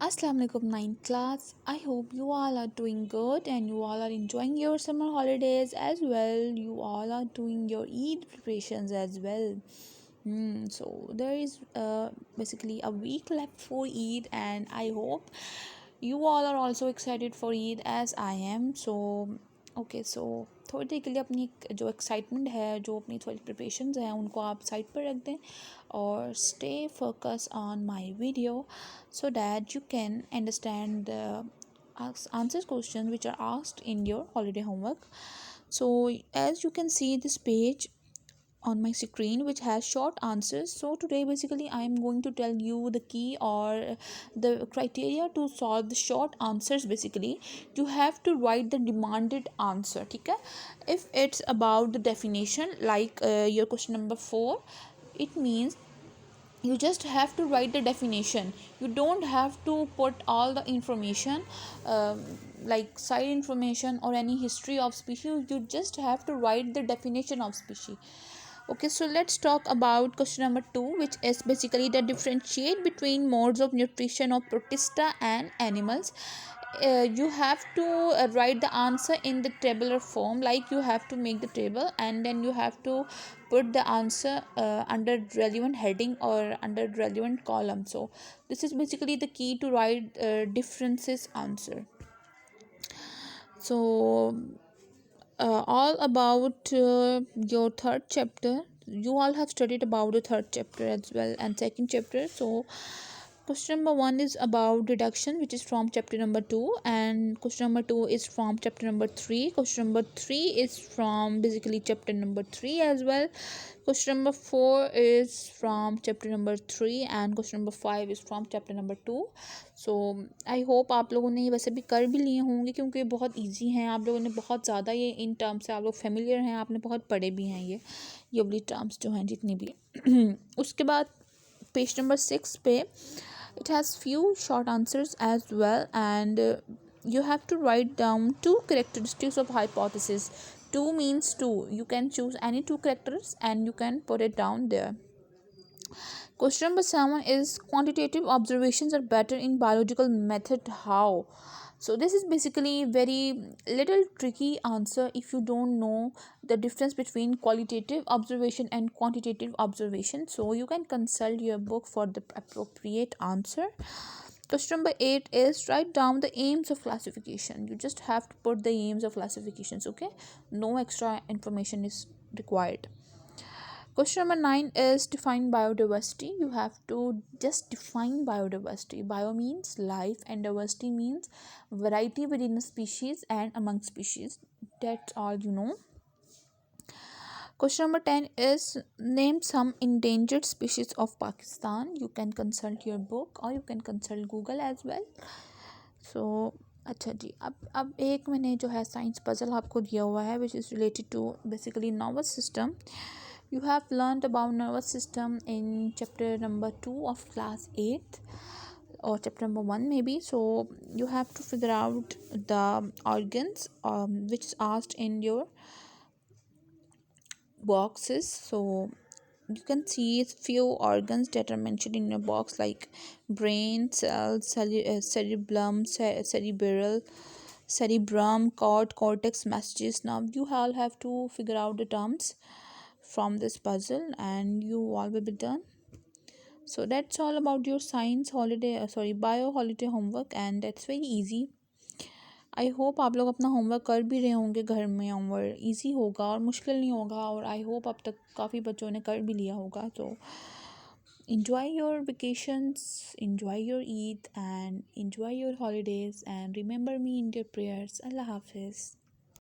Assalamu alaikum 9th class. I hope you all are doing good and you all are enjoying your summer holidays as well. You all are doing your Eid preparations as well. So there is basically a week left for Eid, and I hope you all are also excited for Eid as I am. So थोड़ी देर के लिए अपनी जो excitement है, जो अपनी थोड़ी preparations हैं, उनको आप साइड पर रख दें और stay focus on my video so that you can understand the answer questions which are asked in your holiday homework. So as you can see this page on my screen which has short answers, so today basically I am going to tell you the key or the criteria to solve the short answers. Basically you have to write the demanded answer, ठीक है. If it's about the definition like your question number 4, it means you just have to write the definition. You don't have to put all the information, like side information or any history of species. You just have to write the definition of species. Okay, so let's talk about question number 2, which is basically the differentiate between modes of nutrition of protista and animals. You have to write the answer in the tabular form, like you have to make the table and then you have to put the answer under relevant heading or under relevant column. So this is basically the key to write differences answer. So all about your third chapter. You all have studied about the third chapter as well and second chapter. So question number 1 is about deduction, which is from chapter number 2, and question number 2 is from chapter number 3. Question number 3 is from basically chapter number 3 as well. Question number 4 is from chapter number 3 and question number 5 is from chapter number 2. So I hope आप लोगों ने ये वैसे भी कर भी लिए होंगे क्योंकि ये बहुत इजी हैं. आप लोगों ने बहुत ज़्यादा ये इन टर्म्स से आप लोग फेमिलियर हैं, आपने बहुत पढ़े भी हैं ये वाली टर्म्स जो हैं जितनी भी. उसके बाद पेज नंबर 6 पे it has few short answers as well, and you have to write down 2 characteristics of hypothesis. 2 means 2. You can choose any 2 characters and you can put it down there. Question number 7 is quantitative observations are better in biological method. How? So this is basically very little tricky answer if you don't know the difference between qualitative observation and quantitative observation. So you can consult your book for the appropriate answer. Question number 8 is write down the aims of classification. You just have to put the aims of classifications, okay? No extra information is required. Question number 9 is define biodiversity. You have to just define biodiversity. Bio means life and diversity means variety within a species and among species. That's all you know. Question number 10 is name some endangered species of Pakistan. You can consult your book or you can consult Google as well. So अच्छा जी, अब एक मैंने जो है science puzzle आपको दिया हुआ है which is related to basically nervous system. You have learned about nervous system in chapter number 2 of class 8 or chapter number 1 maybe. So you have to figure out the organs which is asked in your boxes. So you can see few organs that are mentioned in your box like brain cells, cerebellum, cerebrum, cortex, messages. Now you all have to figure out the terms from this puzzle and you all will be done. So that's all about your science holiday bio holiday homework, and that's very easy. I hope आप लोग अपना homework कर भी रहे होंगे घर में. Homework easy होगा और मुश्किल नहीं होगा, और आई होप अब तक काफ़ी बच्चों ने कर भी लिया होगा. तो enjoy your vacations, enjoy your Eid and enjoy your holidays, and remember me in your prayers. Allah Hafiz.